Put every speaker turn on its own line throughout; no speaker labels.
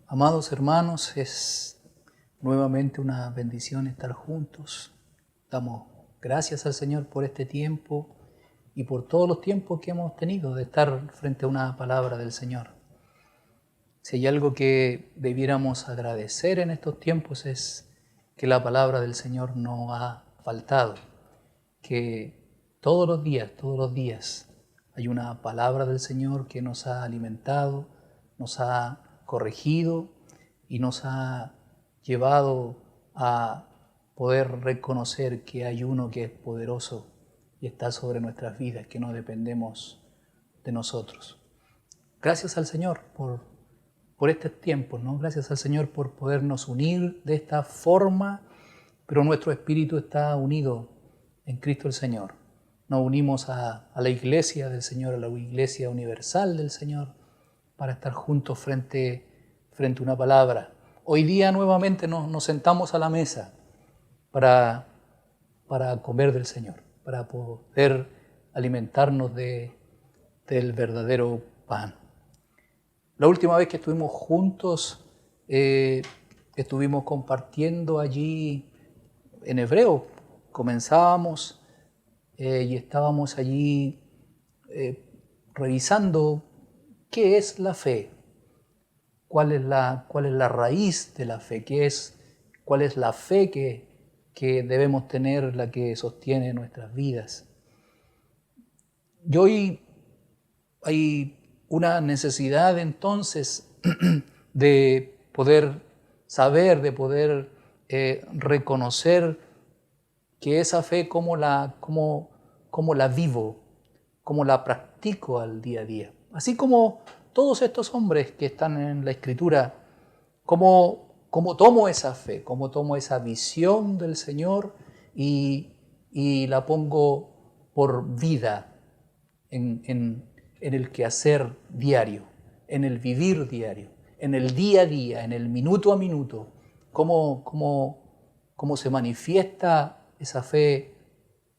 Amados hermanos, es nuevamente una bendición estar juntos. Damos gracias al Señor por este tiempo y por todos los tiempos que hemos tenido de estar frente a una palabra del Señor. Si hay algo que debiéramos agradecer en estos tiempos es que la palabra del Señor no ha faltado, que todos los días hay una palabra del Señor que nos ha alimentado, nos ha corregido y nos ha llevado a poder reconocer que hay uno que es poderoso y está sobre nuestras vidas, que no dependemos de nosotros. Gracias al Señor por estos tiempos, ¿no? Gracias al Señor por podernos unir de esta forma, pero nuestro espíritu está unido en Cristo el Señor. Nos unimos a la iglesia del Señor, a la iglesia universal del Señor, para estar juntos frente a una palabra. Hoy día nuevamente nos sentamos a la mesa para comer del Señor, para poder alimentarnos del verdadero pan. La última vez que estuvimos juntos, estuvimos compartiendo allí en hebreo. Comenzábamos y estábamos allí revisando qué es la fe, cuál es la raíz de la fe, cuál es la fe que debemos tener, la que sostiene nuestras vidas. Y hoy hay una necesidad entonces de poder saber, de poder reconocer que esa fe cómo la vivo, cómo la practico al día a día. Así como todos estos hombres que están en la Escritura, cómo tomo esa fe, cómo tomo esa visión del Señor y la pongo por vida en el quehacer diario, en el vivir diario, en el día a día, en el minuto a minuto, cómo se manifiesta esa fe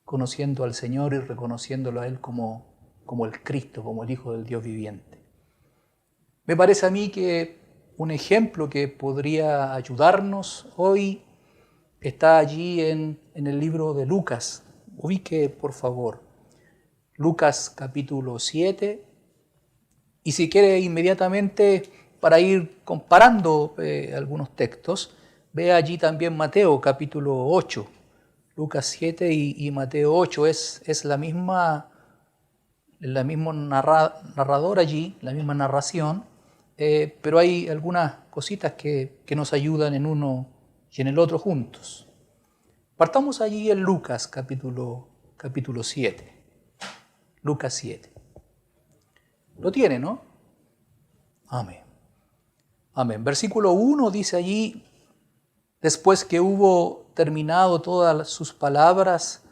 conociendo al Señor y reconociéndolo a Él como el Cristo, como el Hijo del Dios viviente. Me parece a mí que un ejemplo que podría ayudarnos hoy está allí en el libro de Lucas. Ubique, por favor, Lucas capítulo 7. Y si quiere inmediatamente, para ir comparando algunos textos, ve allí también Mateo capítulo 8. Lucas 7 y Mateo 8 es la misma narrador allí, la misma narración, pero hay algunas cositas que nos ayudan en uno y en el otro juntos. Partamos allí en Lucas capítulo 7. Lucas 7. Lo tiene, ¿no? Amén. Amén. Versículo 1 dice allí: después que hubo terminado todas sus palabras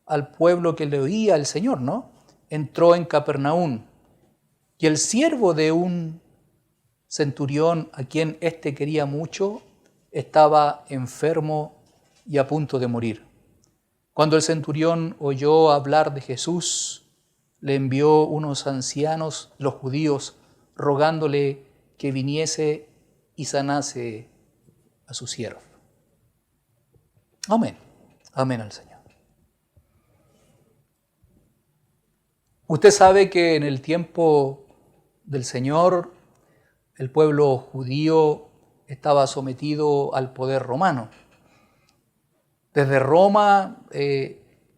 al pueblo que le oía el Señor, ¿no? Entró en Capernaum, y el siervo de un centurión, a quien éste quería mucho, estaba enfermo y a punto de morir. Cuando el centurión oyó hablar de Jesús, le envió unos ancianos, los judíos, rogándole que viniese y sanase a su siervo. Amén. Amén al Señor. Usted sabe que en el tiempo del Señor, el pueblo judío estaba sometido al poder romano. Desde Roma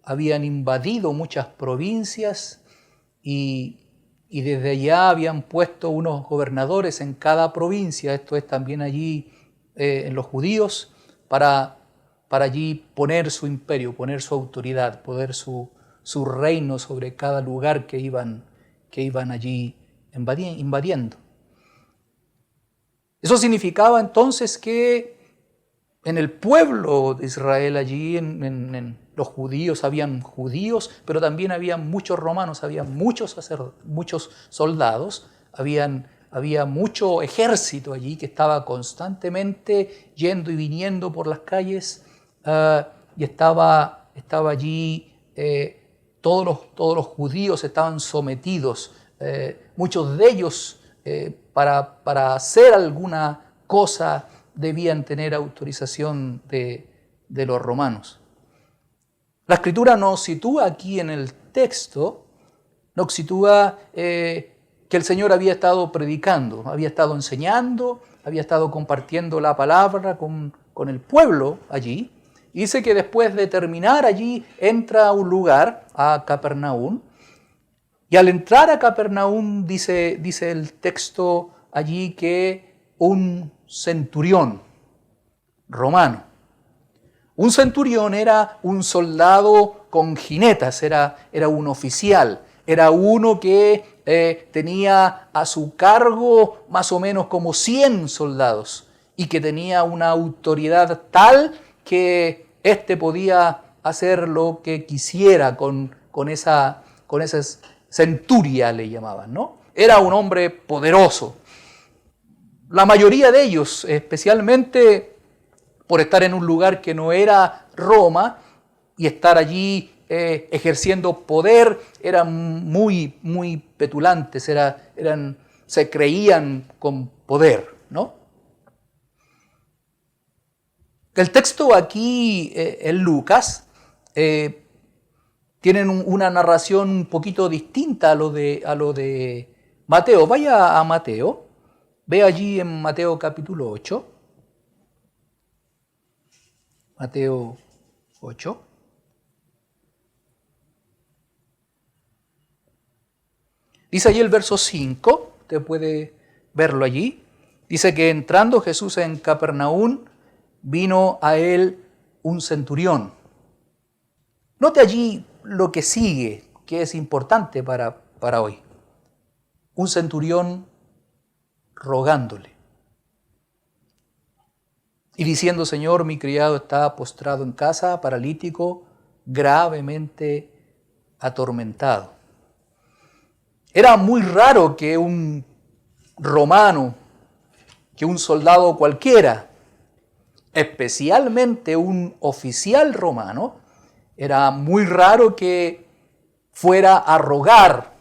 habían invadido muchas provincias y desde allá habían puesto unos gobernadores en cada provincia. Esto es también allí en los judíos, para allí poner su imperio, poner su autoridad, poner su reino sobre cada lugar que iban allí invadiendo. Eso significaba entonces que en el pueblo de Israel, allí en los judíos, habían judíos, pero también había muchos romanos, había muchos soldados, había mucho ejército allí que estaba constantemente yendo y viniendo por las calles, y estaba allí, todos los judíos estaban sometidos, muchos de ellos para hacer alguna cosa debían tener autorización de los romanos. La Escritura nos sitúa aquí en el texto, nos sitúa que el Señor había estado predicando, había estado enseñando, había estado compartiendo la palabra con el pueblo allí. Y dice que después de terminar allí, entra a un lugar, a Capernaum, y al entrar a Capernaum dice el texto allí que un centurión romano. Un centurión era un soldado con jinetas, era un oficial, era uno que tenía a su cargo más o menos como 100 soldados y que tenía una autoridad tal que éste podía hacer lo que quisiera con esa centuria, le llamaban, ¿no? Era un hombre poderoso. La mayoría de ellos, especialmente por estar en un lugar que no era Roma y estar allí ejerciendo poder, eran muy, muy petulantes, se creían con poder, ¿no? El texto aquí en Lucas tienen una narración un poquito distinta a lo de Mateo. Vaya a Mateo, ve allí en Mateo capítulo 8. Mateo 8. Dice allí el verso 5, usted puede verlo allí. Dice que entrando Jesús en Capernaum, vino a él un centurión. Note allí lo que sigue, que es importante para hoy. Un centurión rogándole y diciendo: Señor, mi criado está postrado en casa, paralítico, gravemente atormentado. Era muy raro que un romano, que un soldado cualquiera, especialmente un oficial romano, era muy raro que fuera a rogar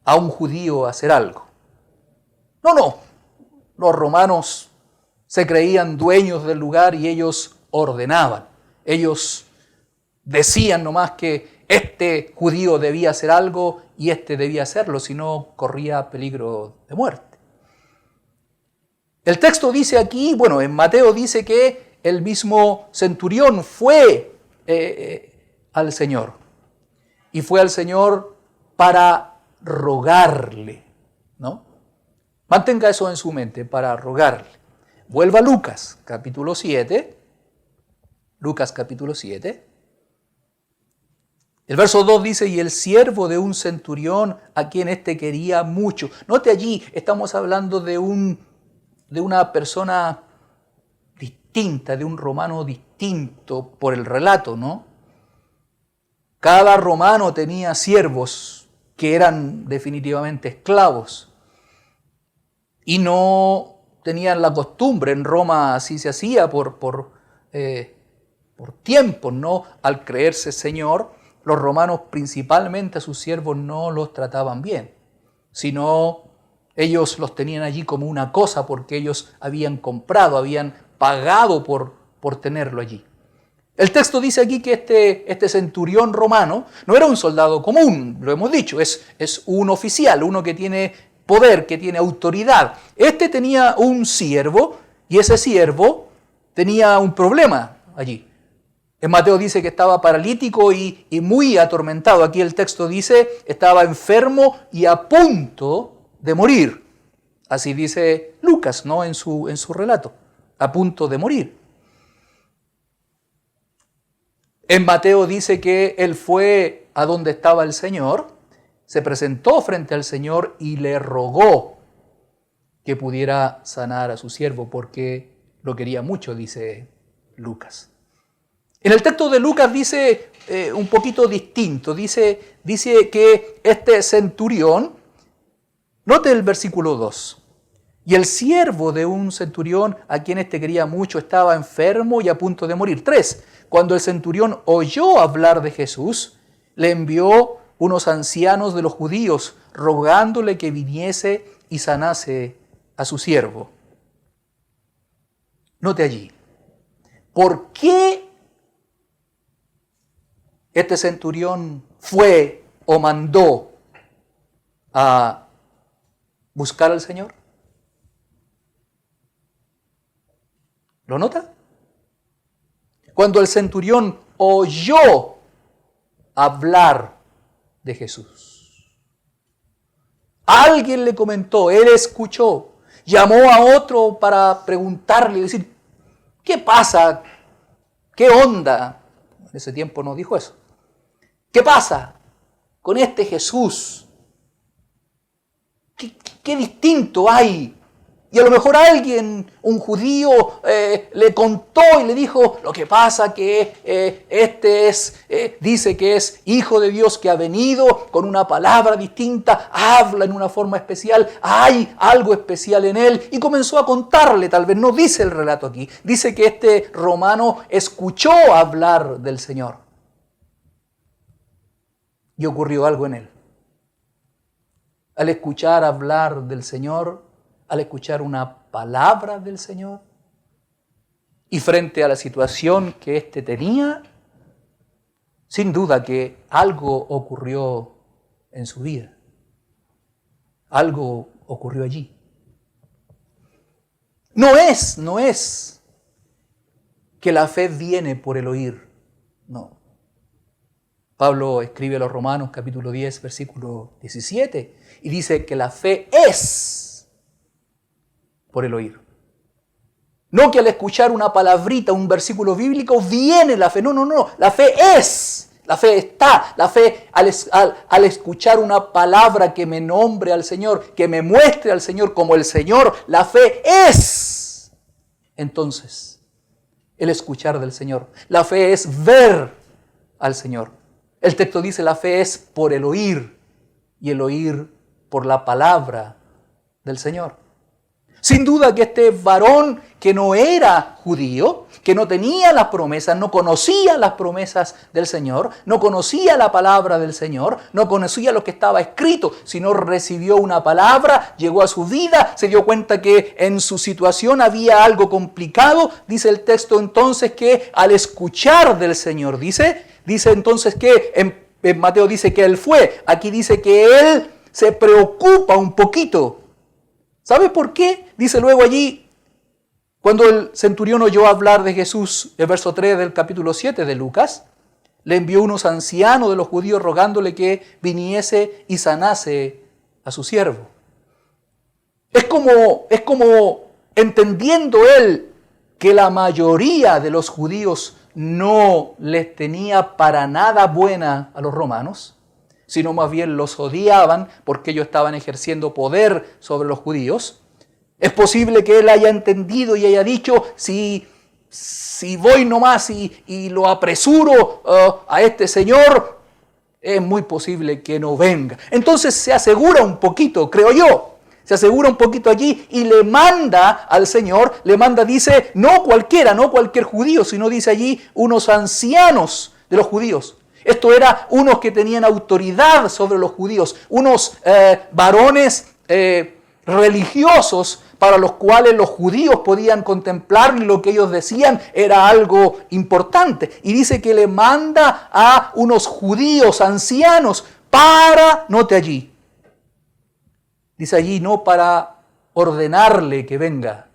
a un judío a hacer algo. No, los romanos se creían dueños del lugar y ellos ordenaban. Ellos decían nomás que este judío debía hacer algo y este debía hacerlo, si no corría peligro de muerte. El texto dice aquí, bueno, en Mateo dice que el mismo centurión fue al Señor. Y fue al Señor para rogarle, ¿no? Mantenga eso en su mente, para rogarle. Vuelva a Lucas, capítulo 7. Lucas, capítulo 7. El verso 2 dice: y el siervo de un centurión a quien éste quería mucho. Note allí, estamos hablando de una persona distinta, de un romano distinto por el relato, ¿no? Cada romano tenía siervos que eran definitivamente esclavos y no tenían la costumbre. En Roma así se hacía por tiempos, ¿no? Al creerse señor, los romanos principalmente a sus siervos no los trataban bien, sino ellos los tenían allí como una cosa porque ellos habían comprado, habían pagado por tenerlo allí. El texto dice aquí que este centurión romano no era un soldado común, lo hemos dicho, es un oficial, uno que tiene poder, que tiene autoridad. Este tenía un siervo y ese siervo tenía un problema allí. En Mateo dice que estaba paralítico y muy atormentado. Aquí el texto dice estaba enfermo y a punto de morir. Así dice Lucas, ¿no? en su relato, a punto de morir. En Mateo dice que él fue a donde estaba el Señor, se presentó frente al Señor y le rogó que pudiera sanar a su siervo porque lo quería mucho, dice Lucas. En el texto de Lucas dice un poquito distinto, dice que este centurión, note el versículo 2, y el siervo de un centurión a quien éste quería mucho estaba enfermo y a punto de morir. 3. Cuando el centurión oyó hablar de Jesús, le envió unos ancianos de los judíos rogándole que viniese y sanase a su siervo. Note allí, ¿por qué este centurión fue o mandó a buscar al Señor? ¿Lo nota? Cuando el centurión oyó hablar de Jesús, alguien le comentó, él escuchó, llamó a otro para preguntarle, decir, ¿qué pasa? ¿Qué onda? En ese tiempo no dijo eso. ¿Qué pasa con este Jesús? ¿Qué distinto hay? Y a lo mejor alguien, un judío, le contó y le dijo, lo que pasa que dice que es hijo de Dios que ha venido con una palabra distinta, habla en una forma especial, hay algo especial en él. Y comenzó a contarle, tal vez no dice el relato aquí, dice que este romano escuchó hablar del Señor. Y ocurrió algo en él. Al escuchar hablar del Señor, al escuchar una palabra del Señor, y frente a la situación que éste tenía, sin duda que algo ocurrió en su vida. Algo ocurrió allí. No es que la fe viene por el oír, no. Pablo escribe a los Romanos capítulo 10, versículo 17, y dice que la fe es por el oír. No que al escuchar una palabrita, un versículo bíblico, viene la fe. No. La fe es, la fe está. La fe al escuchar una palabra que me nombre al Señor, que me muestre al Señor como el Señor, la fe es. Entonces, el escuchar del Señor. La fe es ver al Señor. El texto dice la fe es por el oír y el oír por la palabra del Señor. Sin duda que este varón que no era judío, que no tenía las promesas, no conocía las promesas del Señor, no conocía la palabra del Señor, no conocía lo que estaba escrito, sino recibió una palabra, llegó a su vida, se dio cuenta que en su situación había algo complicado. Dice el texto entonces que al escuchar del Señor, dice entonces que en Mateo dice que él fue, aquí dice que él se preocupa un poquito. ¿Sabe por qué? Dice luego allí, cuando el centurión oyó hablar de Jesús, el verso 3 del capítulo 7 de Lucas, le envió unos ancianos de los judíos rogándole que viniese y sanase a su siervo. Es como entendiendo él que la mayoría de los judíos no les tenía para nada buena a los romanos, sino más bien los odiaban porque ellos estaban ejerciendo poder sobre los judíos. Es posible que él haya entendido y haya dicho, si voy nomás y lo apresuro a este señor, es muy posible que no venga. Entonces se asegura un poquito, creo yo, se asegura un poquito allí y le manda al Señor, dice, no cualquier judío, sino dice allí unos ancianos de los judíos. Esto era unos que tenían autoridad sobre los judíos, unos varones religiosos para los cuales los judíos podían contemplar lo que ellos decían era algo importante. Y dice que le manda a unos judíos ancianos para, note allí, dice allí, no para ordenarle que venga,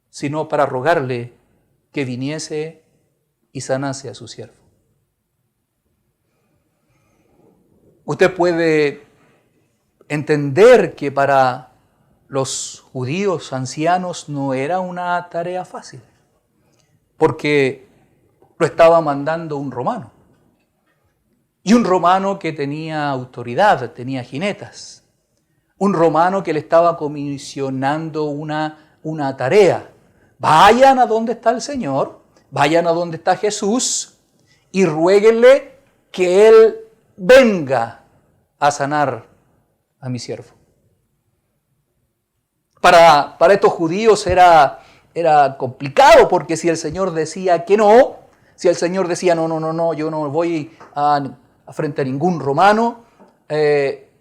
sino para rogarle que viniese y sanase a su siervo. Usted puede entender que para los judíos ancianos no era una tarea fácil, porque lo estaba mandando un romano. Y un romano que tenía autoridad, tenía jinetas. Un romano que le estaba comisionando una tarea. Vayan a donde está el Señor, vayan a donde está Jesús y ruéguenle que Él venga a sanar a mi siervo. Para estos judíos era complicado, porque si el Señor decía que no, si el Señor decía no, yo no voy a frente a ningún romano,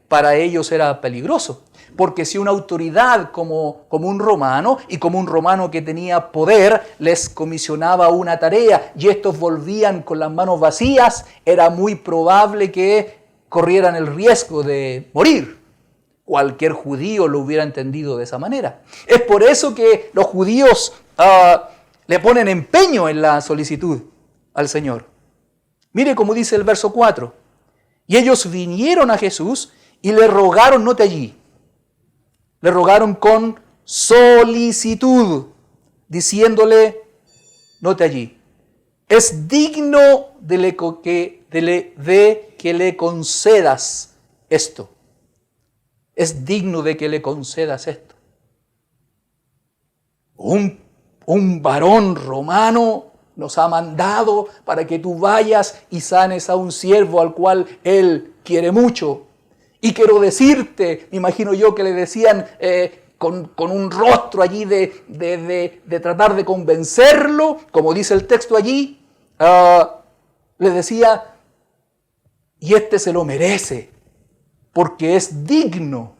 para ellos era peligroso. porque si una autoridad como un romano, y como un romano que tenía poder, les comisionaba una tarea y estos volvían con las manos vacías, era muy probable que corrieran el riesgo de morir. Cualquier judío lo hubiera entendido de esa manera. Es por eso que los judíos le ponen empeño en la solicitud al Señor. Mire cómo dice el verso 4. Y ellos vinieron a Jesús y le rogaron, note allí, le rogaron con solicitud, diciéndole, note allí, es digno de que le concedas esto. Es digno de que le concedas esto. Un varón romano nos ha mandado para que tú vayas y sanes a un siervo al cual él quiere mucho. Y quiero decirte, me imagino yo que le decían con un rostro allí de tratar de convencerlo, como dice el texto allí, le decía, y este se lo merece, porque es digno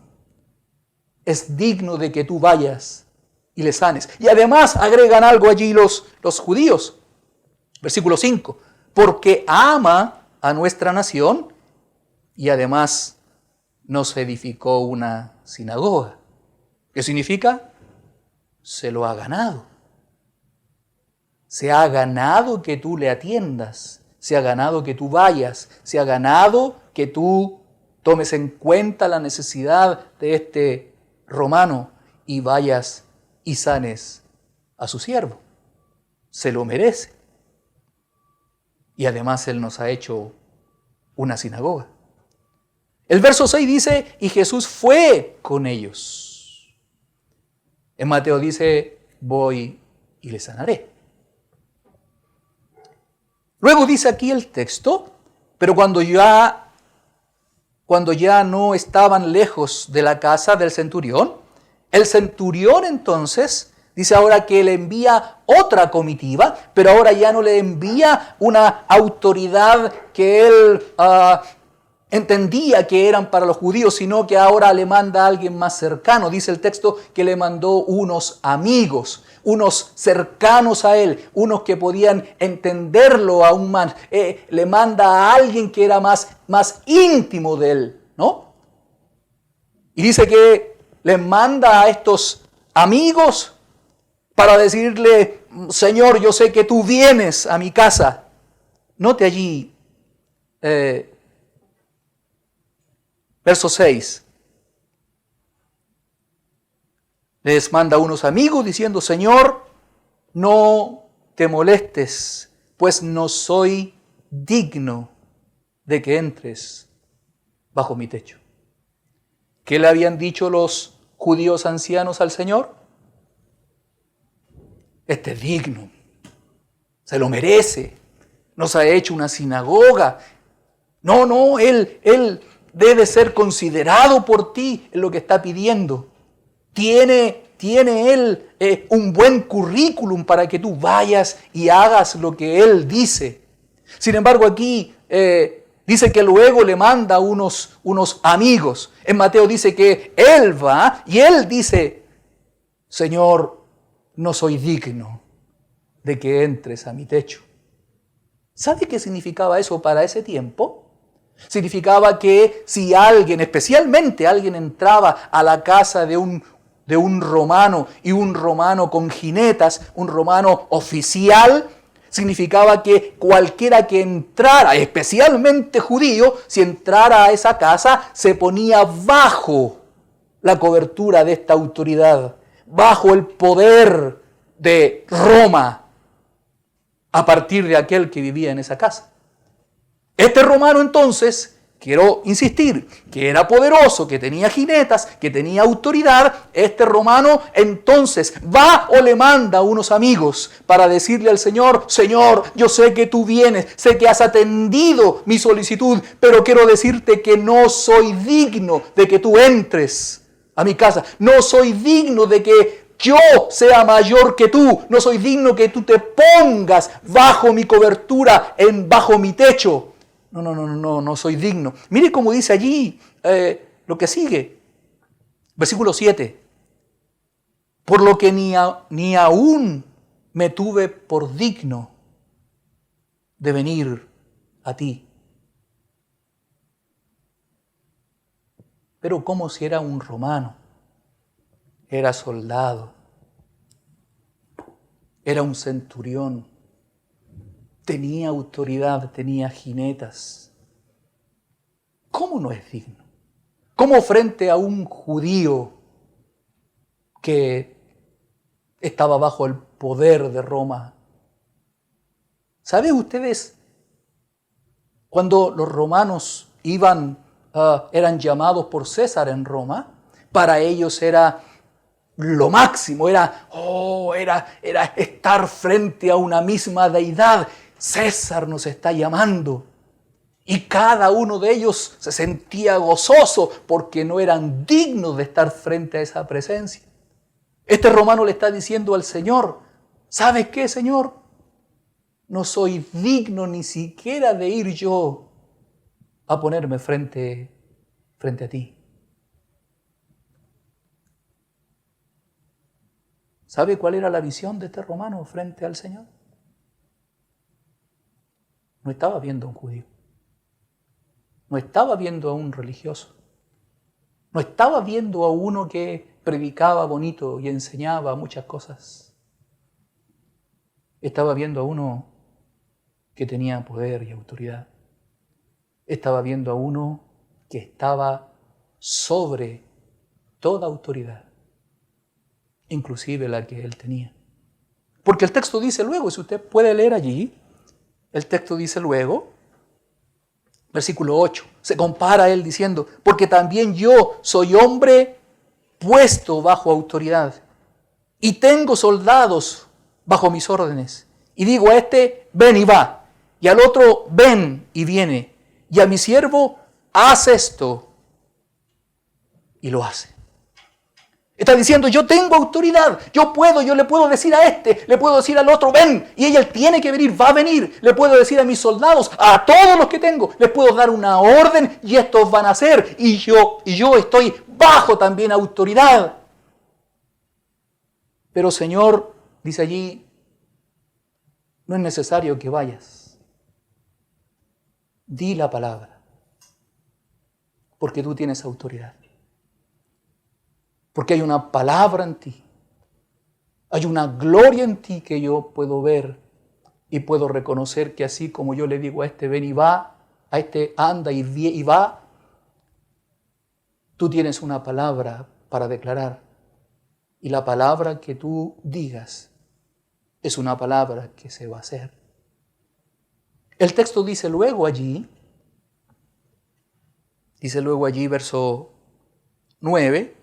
de que tú vayas y le sanes. Y además agregan algo allí los judíos. Versículo 5. Porque ama a nuestra nación y además nos edificó una sinagoga. ¿Qué significa? Se lo ha ganado. Se ha ganado que tú le atiendas. Se ha ganado que tú vayas. Se ha ganado que tú tomes en cuenta la necesidad de este romano y vayas y sanes a su siervo. Se lo merece. Y además Él nos ha hecho una sinagoga. El verso 6 dice, y Jesús fue con ellos. En Mateo dice, voy y le sanaré. Luego dice aquí el texto, pero cuando ya no estaban lejos de la casa del centurión, el centurión entonces dice ahora que le envía otra comitiva, pero ahora ya no le envía una autoridad que él entendía que eran para los judíos, sino que ahora le manda a alguien más cercano. Dice el texto que le mandó unos amigos, unos cercanos a él, unos que podían entenderlo aún más. Le manda a alguien que era más íntimo de él, ¿no? Y dice que le manda a estos amigos para decirle, Señor, yo sé que tú vienes a mi casa. Note allí, verso 6. Les manda unos amigos diciendo, Señor, no te molestes, pues no soy digno de que entres bajo mi techo. ¿Qué le habían dicho los judíos ancianos al Señor? Este es digno, se lo merece, nos ha hecho una sinagoga. No, él debe ser considerado por ti en lo que está pidiendo. Tiene él un buen currículum para que tú vayas y hagas lo que él dice. Sin embargo, aquí dice que luego le manda unos amigos. En Mateo dice que él va y él dice, Señor, no soy digno de que entres a mi techo. ¿Sabe qué significaba eso para ese tiempo? Significaba que si alguien, especialmente alguien, entraba a la casa de un romano, y un romano con jinetas, un romano oficial, significaba que cualquiera que entrara, especialmente judío, si entrara a esa casa, se ponía bajo la cobertura de esta autoridad, bajo el poder de Roma, a partir de aquel que vivía en esa casa. Este romano entonces, quiero insistir, que era poderoso, que tenía jinetas, que tenía autoridad, este romano entonces va o le manda a unos amigos para decirle al Señor, Señor, yo sé que tú vienes, sé que has atendido mi solicitud, pero quiero decirte que no soy digno de que tú entres a mi casa, no soy digno de que yo sea mayor que tú, no soy digno que tú te pongas bajo mi cobertura, bajo mi techo. No soy digno. Mire cómo dice allí lo que sigue. Versículo 7. Por lo que ni aún me tuve por digno de venir a ti. Pero como si era un romano, era soldado, era un centurión, tenía autoridad, tenía jinetas. ¿Cómo no es digno? ¿Cómo frente a un judío que estaba bajo el poder de Roma? ¿Saben ustedes? Cuando los romanos eran llamados por César en Roma, para ellos era lo máximo, era estar frente a una misma deidad. César nos está llamando. Y cada uno de ellos se sentía gozoso porque no eran dignos de estar frente a esa presencia. Este romano le está diciendo al Señor, ¿sabes qué, Señor? No soy digno ni siquiera de ir yo a ponerme frente a ti. ¿Sabe cuál era la visión de este romano frente al Señor? No estaba viendo a un judío. No estaba viendo a un religioso. No estaba viendo a uno que predicaba bonito y enseñaba muchas cosas. Estaba viendo a uno que tenía poder y autoridad. Estaba viendo a uno que estaba sobre toda autoridad, inclusive la que él tenía. Porque el texto dice luego, si usted puede leer allí, el texto dice luego, versículo 8, se compara a él diciendo, porque también yo soy hombre puesto bajo autoridad y tengo soldados bajo mis órdenes. Y digo a este, ven y va, y al otro, ven y viene, y a mi siervo, haz esto, y lo hace. Está diciendo, yo tengo autoridad, yo le puedo decir a este, le puedo decir al otro, ven, y él tiene que venir, va a venir. Le puedo decir a mis soldados, a todos los que tengo, les puedo dar una orden y estos van a hacer, y yo estoy bajo también autoridad. Pero Señor, dice allí, no es necesario que vayas. Di la palabra, porque tú tienes autoridad. Porque hay una palabra en ti. Hay una gloria en ti que yo puedo ver y puedo reconocer que así como yo le digo a este ven y va, a este anda y va, tú tienes una palabra para declarar. Y la palabra que tú digas es una palabra que se va a hacer. El texto dice luego allí, verso 9,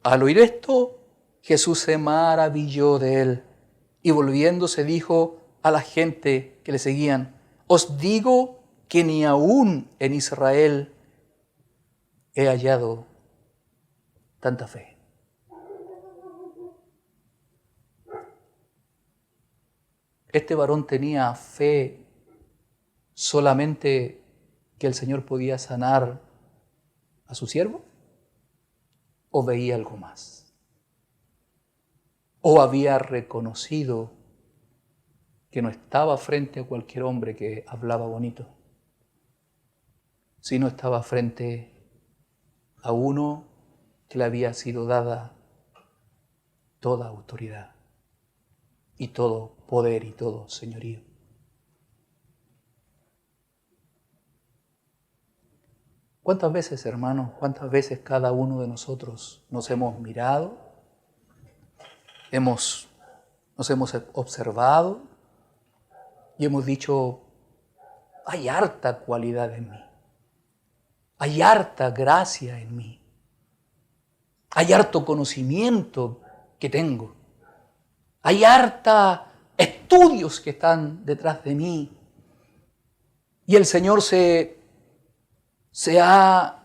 al oír esto, Jesús se maravilló de él y volviéndose dijo a la gente que le seguían, os digo que ni aún en Israel he hallado tanta fe. Este varón tenía fe solamente que el Señor podía sanar a su siervo, o veía algo más, o había reconocido que no estaba frente a cualquier hombre que hablaba bonito, sino estaba frente a uno que le había sido dada toda autoridad y todo poder y todo señorío. ¿Cuántas veces, hermanos, cuántas veces cada uno de nosotros nos hemos mirado, nos hemos observado y hemos dicho, hay harta cualidad en mí, hay harta gracia en mí, hay harto conocimiento que tengo, hay harta estudios que están detrás de mí y el Señor se ha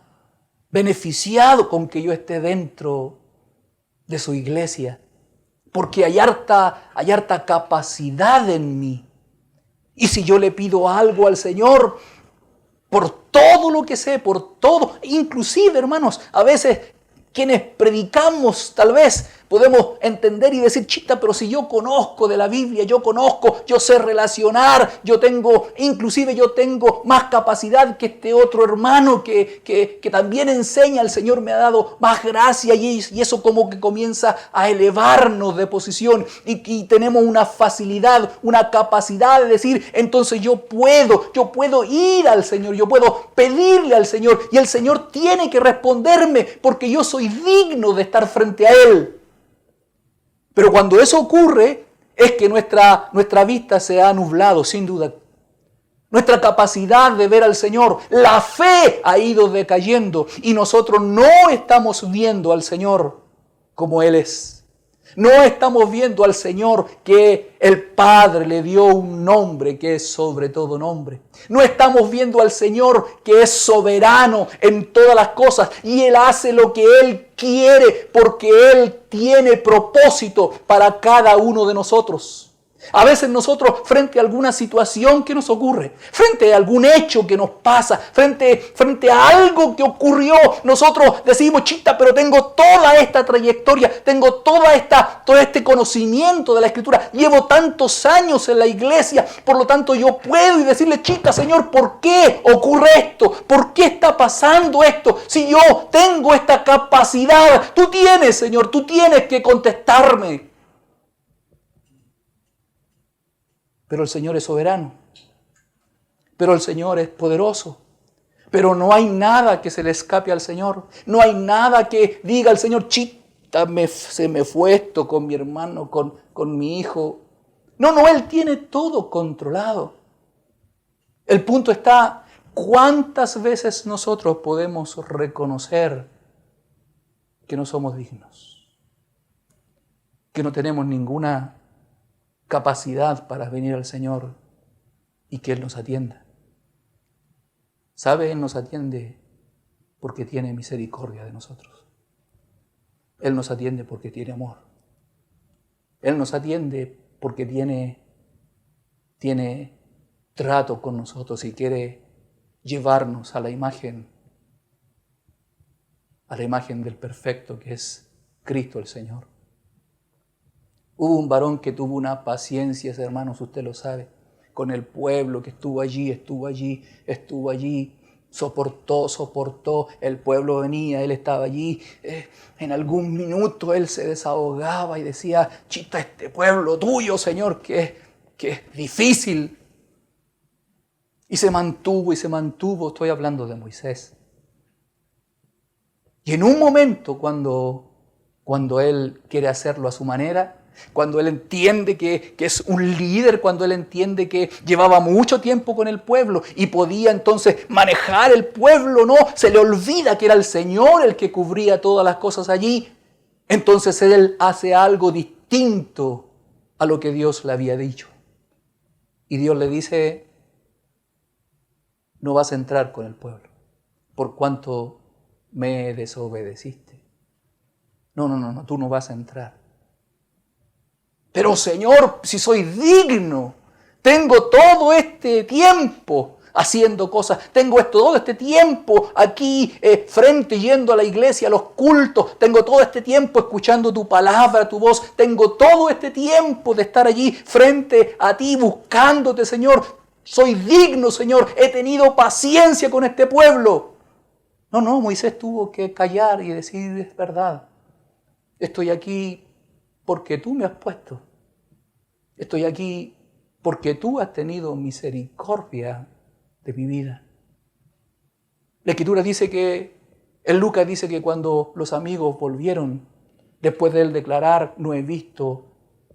beneficiado con que yo esté dentro de su iglesia, porque hay harta capacidad en mí. Y si yo le pido algo al Señor, por todo lo que sé, por todo, inclusive, hermanos, a veces quienes predicamos tal vez podemos entender y decir, chita, pero si yo conozco de la Biblia, yo conozco, yo sé relacionar, yo tengo más capacidad que este otro hermano que también enseña, el Señor me ha dado más gracia y eso como que comienza a elevarnos de posición y tenemos una facilidad, una capacidad de decir, entonces yo puedo ir al Señor, yo puedo pedirle al Señor y el Señor tiene que responderme porque yo soy digno de estar frente a Él. Pero cuando eso ocurre, es que nuestra vista se ha nublado, sin duda. Nuestra capacidad de ver al Señor, la fe ha ido decayendo y nosotros no estamos viendo al Señor como Él es. No estamos viendo al Señor que el Padre le dio un nombre que es sobre todo nombre. No estamos viendo al Señor que es soberano en todas las cosas y Él hace lo que Él quiere porque Él tiene propósito para cada uno de nosotros. A veces nosotros, frente a alguna situación que nos ocurre, frente a algún hecho que nos pasa, frente a algo que ocurrió, nosotros decimos, chita, pero tengo toda esta trayectoria, tengo todo este conocimiento de la Escritura, llevo tantos años en la iglesia, por lo tanto yo puedo y decirle, chita, Señor, ¿por qué ocurre esto? ¿Por qué está pasando esto? Si yo tengo esta capacidad, tú tienes, Señor, tú tienes que contestarme. Pero el Señor es soberano. Pero el Señor es poderoso. Pero no hay nada que se le escape al Señor. No hay nada que diga al Señor, chita, se me fue esto con mi hermano, con mi hijo. No, Él tiene todo controlado. El punto está, ¿cuántas veces nosotros podemos reconocer que no somos dignos? Que no tenemos ninguna capacidad para venir al Señor y que Él nos atienda. ¿Sabe? Él nos atiende porque tiene misericordia de nosotros. Él nos atiende porque tiene amor. Él nos atiende porque tiene trato con nosotros y quiere llevarnos a la imagen del perfecto que es Cristo el Señor. Hubo un varón que tuvo una paciencia, hermanos, usted lo sabe, con el pueblo que estuvo allí, soportó, el pueblo venía, él estaba allí, en algún minuto él se desahogaba y decía, chita, este pueblo tuyo, Señor, que es difícil. Y se mantuvo, estoy hablando de Moisés. Y en un momento cuando él quiere hacerlo a su manera, cuando él entiende que es un líder, cuando él entiende que llevaba mucho tiempo con el pueblo y podía entonces manejar el pueblo, no, se le olvida que era el Señor el que cubría todas las cosas allí. Entonces él hace algo distinto a lo que Dios le había dicho. Y Dios le dice, no vas a entrar con el pueblo, por cuanto me desobedeciste. No, tú no vas a entrar. Pero Señor, si soy digno, tengo todo este tiempo haciendo cosas, tengo todo este tiempo aquí yendo a la iglesia, a los cultos, tengo todo este tiempo escuchando tu palabra, tu voz, tengo todo este tiempo de estar allí frente a ti buscándote, Señor. Soy digno, Señor, he tenido paciencia con este pueblo. No, Moisés tuvo que callar y decir, es verdad, estoy aquí porque tú me has puesto. Estoy aquí porque tú has tenido misericordia de mi vida. La Escritura dice Lucas dice que cuando los amigos volvieron, después de él declarar, no he visto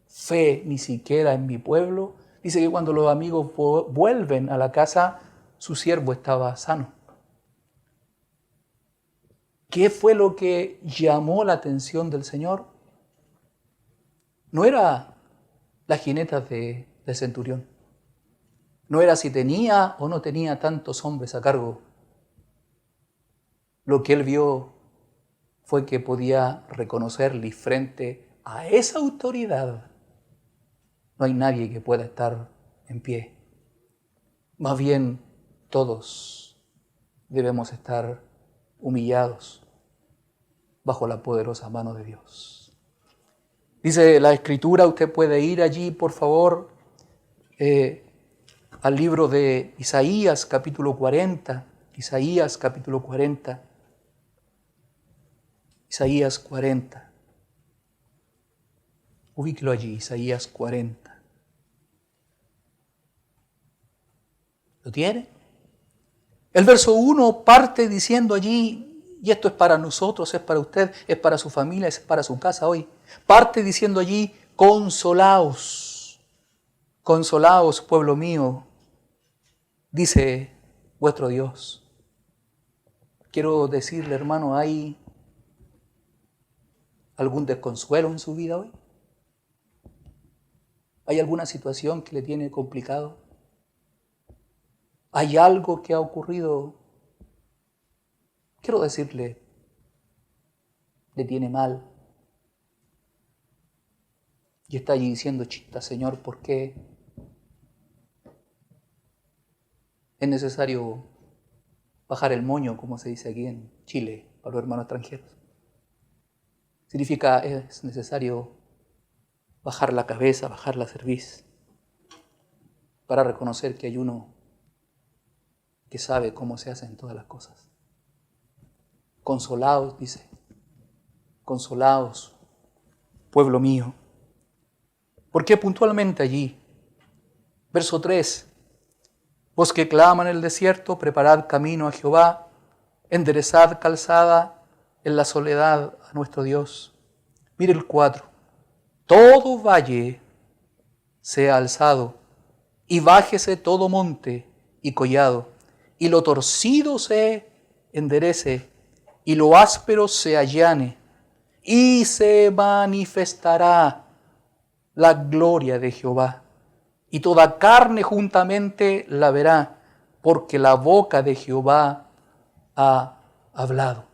fe ni siquiera en mi pueblo, dice que cuando los amigos vuelven a la casa, su siervo estaba sano. ¿Qué fue lo que llamó la atención del Señor? No era las jinetas del centurión. No era si tenía o no tenía tantos hombres a cargo. Lo que él vio fue que podía reconocerle frente a esa autoridad. No hay nadie que pueda estar en pie. Más bien, todos debemos estar humillados. bajo la poderosa mano de Dios. Dice la Escritura, usted puede ir allí, por favor, al libro de Isaías, capítulo 40. Isaías, capítulo 40. Isaías 40. Ubíquelo allí, Isaías 40. ¿Lo tiene? El verso 1 parte diciendo allí, y esto es para nosotros, es para usted, es para su familia, es para su casa hoy. Parte diciendo allí, consolaos, consolaos, pueblo mío, dice vuestro Dios. Quiero decirle, hermano, ¿hay algún desconsuelo en su vida hoy? ¿Hay alguna situación que le tiene complicado? ¿Hay algo que ha ocurrido? Quiero decirle, le tiene mal. Y está allí diciendo, chista, Señor, ¿por qué es necesario bajar el moño, como se dice aquí en Chile, para los hermanos extranjeros? Significa, es necesario bajar la cabeza, bajar la cerviz, para reconocer que hay uno que sabe cómo se hacen todas las cosas. Consolaos, dice, consolaos, pueblo mío. ¿Por qué puntualmente allí? Verso 3. Vos que claman en el desierto, preparad camino a Jehová, enderezad calzada en la soledad a nuestro Dios. Mire el 4. Todo valle sea alzado, y bájese todo monte y collado, y lo torcido se enderece, y lo áspero se allane, y se manifestará la gloria de Jehová, y toda carne juntamente la verá, porque la boca de Jehová ha hablado.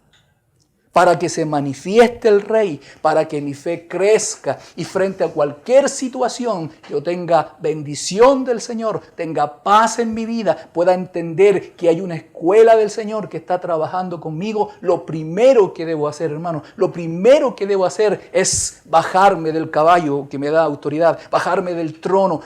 Para que se manifieste el Rey, para que mi fe crezca y frente a cualquier situación yo tenga bendición del Señor, tenga paz en mi vida, pueda entender que hay una escuela del Señor que está trabajando conmigo. Lo primero que debo hacer, hermano, lo primero que debo hacer es bajarme del caballo que me da autoridad, bajarme del trono,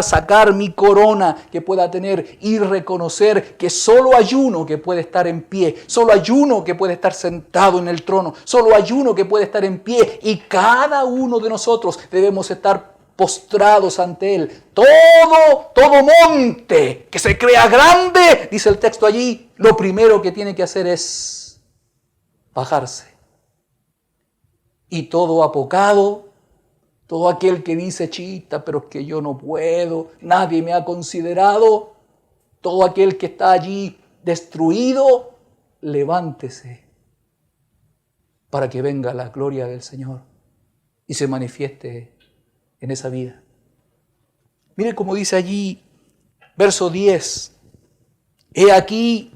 sacar mi corona que pueda tener y reconocer que solo hay uno que puede estar en pie, solo hay uno que puede estar sentado en el trono, solo hay uno que puede estar en pie, y cada uno de nosotros debemos estar postrados ante Él. Todo monte que se crea grande, dice el texto allí, lo primero que tiene que hacer es bajarse. Y todo apocado, todo aquel que dice, chita, pero es que yo no puedo, nadie me ha considerado, todo aquel que está allí destruido, levántese para que venga la gloria del Señor y se manifieste en esa vida. Mire cómo dice allí, verso 10, he aquí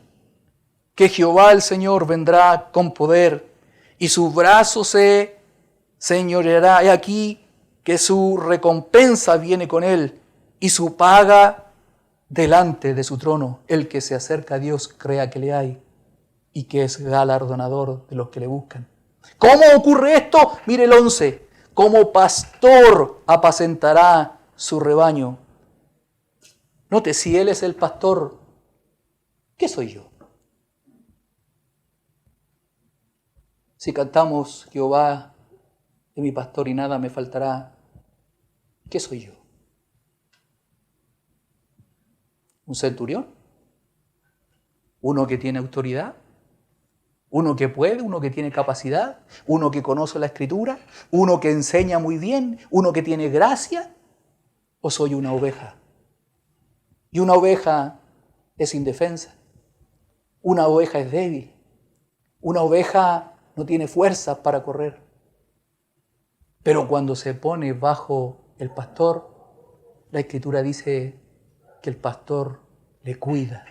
que Jehová el Señor vendrá con poder y su brazo se señoreará. He aquí que su recompensa viene con él y su paga delante de su trono. El que se acerca a Dios crea que le hay y que es galardonador de los que le buscan. ¿Cómo ocurre esto? Mire el 11. Como pastor apacentará su rebaño. Note, si Él es el pastor, ¿qué soy yo? Si cantamos Jehová es mi pastor y nada me faltará, ¿qué soy yo? ¿Un centurión? ¿Uno que tiene autoridad? ¿Uno que puede? ¿Uno que tiene capacidad? ¿Uno que conoce la Escritura? ¿Uno que enseña muy bien? ¿Uno que tiene gracia? ¿O soy una oveja? Y una oveja es indefensa. Una oveja es débil. Una oveja no tiene fuerza para correr. Pero cuando se pone bajo el pastor, la Escritura dice que el pastor le cuida,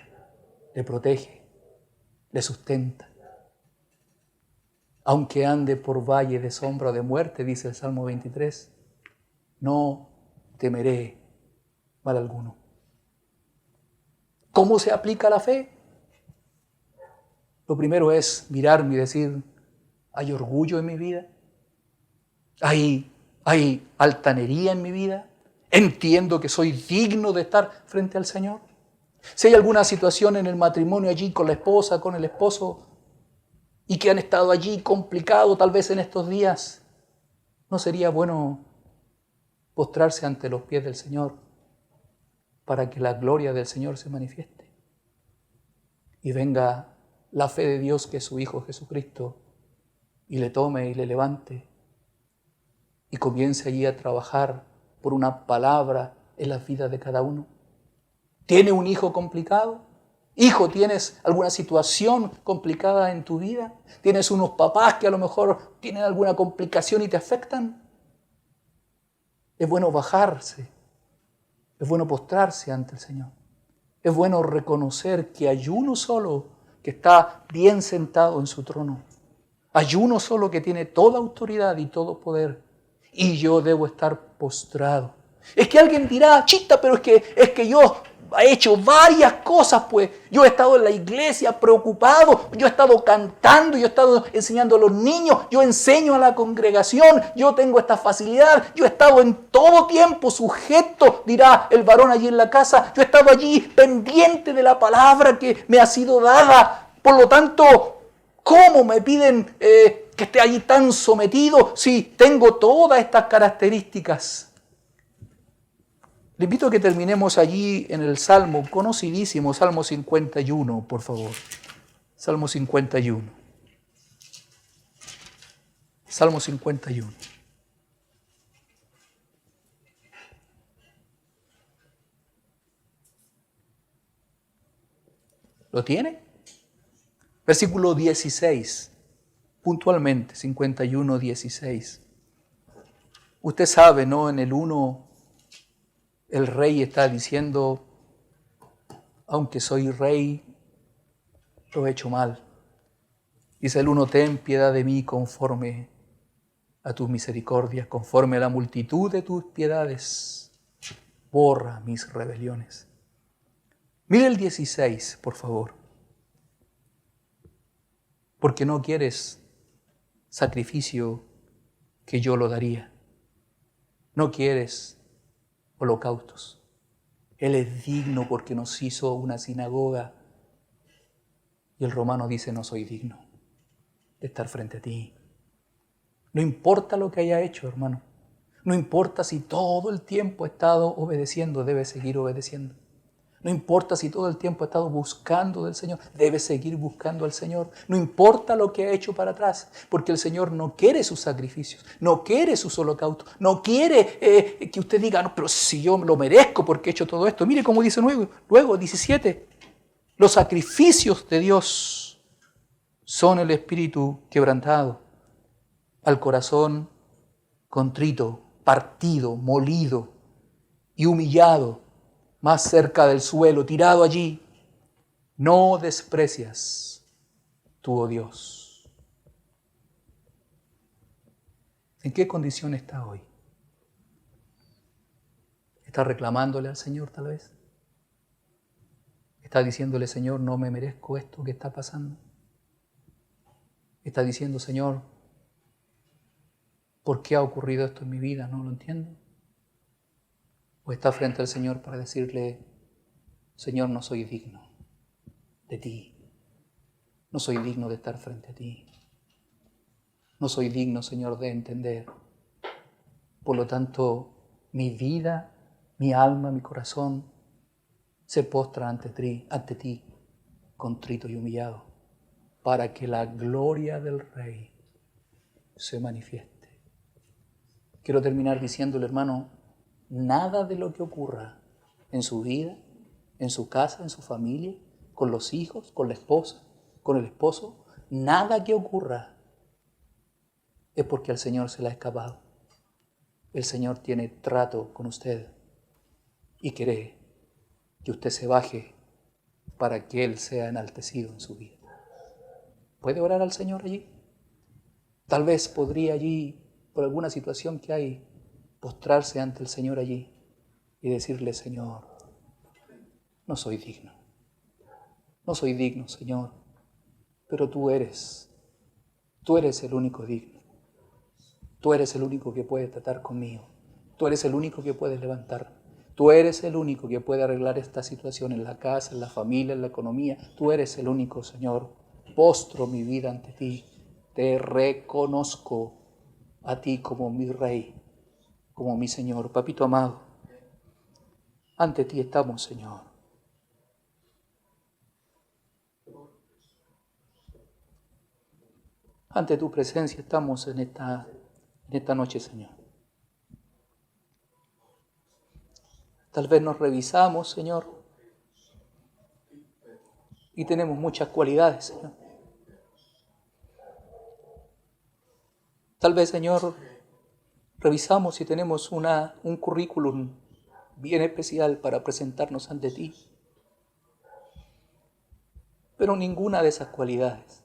le protege, le sustenta. Aunque ande por valle de sombra o de muerte, dice el Salmo 23, no temeré mal alguno. ¿Cómo se aplica la fe? Lo primero es mirarme y decir, ¿Hay orgullo en mi vida? ¿Hay altanería en mi vida? ¿Entiendo que soy digno de estar frente al Señor? Si hay alguna situación en el matrimonio allí con la esposa, con el esposo, y que han estado allí complicado tal vez en estos días, ¿no sería bueno postrarse ante los pies del Señor para que la gloria del Señor se manifieste? Y venga la fe de Dios, que es su Hijo Jesucristo, y le tome y le levante y comience allí a trabajar por una palabra en la vida de cada uno. ¿Tiene un hijo complicado? Hijo, ¿tienes alguna situación complicada en tu vida? ¿Tienes unos papás que a lo mejor tienen alguna complicación y te afectan? Es bueno bajarse, es bueno postrarse ante el Señor. Es bueno reconocer que hay uno solo que está bien sentado en su trono. Hay uno solo que tiene toda autoridad y todo poder. Y yo debo estar postrado. Es que alguien dirá, chista, pero es que yo he hecho varias cosas, pues. Yo he estado en la iglesia preocupado, yo he estado cantando, yo he estado enseñando a los niños, yo enseño a la congregación, yo tengo esta facilidad, yo he estado en todo tiempo sujeto, dirá el varón allí en la casa, yo he estado allí pendiente de la palabra que me ha sido dada. Por lo tanto, ¿cómo me piden que esté allí tan sometido si tengo todas estas características? Le invito a que terminemos allí en el Salmo conocidísimo, Salmo 51, por favor. Salmo 51. Salmo 51. ¿Lo tiene? Versículo 16, puntualmente, 51, 16. Usted sabe, ¿no? En el 1, el rey está diciendo, aunque soy rey, lo he hecho mal. Dice el 1, ten piedad de mí conforme a tus misericordias, conforme a la multitud de tus piedades, borra mis rebeliones. Mire el 16, por favor. Porque no quieres sacrificio que yo lo daría. No quieres holocaustos. Él es digno porque nos hizo una sinagoga. Y el romano dice, no soy digno de estar frente a ti. No importa lo que haya hecho, hermano. No importa si todo el tiempo ha estado obedeciendo, debe seguir obedeciendo. No importa si todo el tiempo ha estado buscando del Señor, debe seguir buscando al Señor. No importa lo que ha hecho para atrás, porque el Señor no quiere sus sacrificios, no quiere sus holocaustos, no quiere que usted diga, no, pero si yo lo merezco porque he hecho todo esto. Mire cómo dice luego 17, los sacrificios de Dios son el espíritu quebrantado, al corazón contrito, partido, molido y humillado, más cerca del suelo, tirado allí, no desprecias tú, oh Dios. ¿En qué condición está hoy? ¿Está reclamándole al Señor tal vez? ¿Está diciéndole, Señor, no me merezco esto que está pasando? ¿Está diciendo, Señor, ¿por qué ha ocurrido esto en mi vida? No lo entiendo. ¿O está frente al Señor para decirle, Señor, no soy digno de ti? No soy digno de estar frente a ti. No soy digno, Señor, de entender. Por lo tanto, mi vida, mi alma, mi corazón se postra ante ti, contrito y humillado, para que la gloria del Rey se manifieste. Quiero terminar diciéndole, hermano, nada de lo que ocurra en su vida, en su casa, en su familia, con los hijos, con la esposa, con el esposo, nada que ocurra es porque al Señor se le ha escapado. El Señor tiene trato con usted y quiere que usted se baje para que Él sea enaltecido en su vida. ¿Puede orar al Señor allí? Tal vez podría allí, por alguna situación que hay, postrarse ante el Señor allí y decirle, Señor, no soy digno. No soy digno, Señor, pero tú eres Tú eres el único digno. Tú eres el único que puede tratar conmigo. Tú eres el único que puede levantarme. Tú eres el único que puede arreglar esta situación en la casa, en la familia, en la economía. Tú eres el único, Señor. Postro mi vida ante ti. Te reconozco a ti como mi Rey, como mi Señor. Papito amado, ante ti estamos, Señor. Ante tu presencia estamos en esta noche, Señor. Tal vez nos revisamos, Señor, y tenemos muchas cualidades, Señor. Tal vez, Señor, revisamos y tenemos un currículum bien especial para presentarnos ante ti. Pero ninguna de esas cualidades,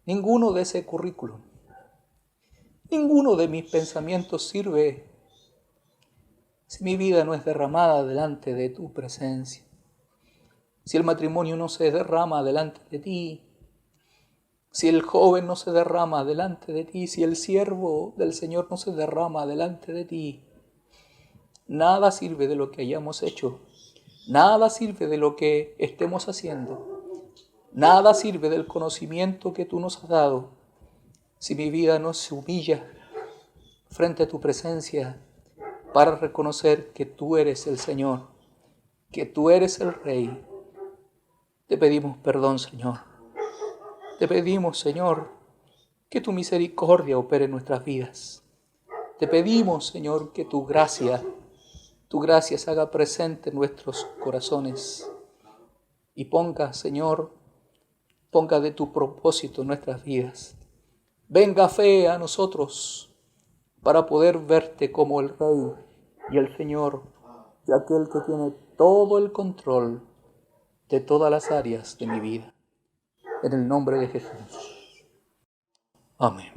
ninguno de ese currículum, ninguno de mis pensamientos sirve si mi vida no es derramada delante de tu presencia. Si el matrimonio no se derrama delante de ti, si el joven no se derrama delante de ti, si el siervo del Señor no se derrama delante de ti, nada sirve de lo que hayamos hecho, nada sirve de lo que estemos haciendo, nada sirve del conocimiento que tú nos has dado, si mi vida no se humilla frente a tu presencia para reconocer que tú eres el Señor, que tú eres el Rey. Te pedimos perdón, Señor. Te pedimos, Señor, que tu misericordia opere en nuestras vidas. Te pedimos, Señor, que tu gracia se haga presente en nuestros corazones. Y ponga, Señor, ponga de tu propósito en nuestras vidas. Venga fe a nosotros para poder verte como el Rey y el Señor y aquel que tiene todo el control de todas las áreas de mi vida. En el nombre de Jesús. Amén.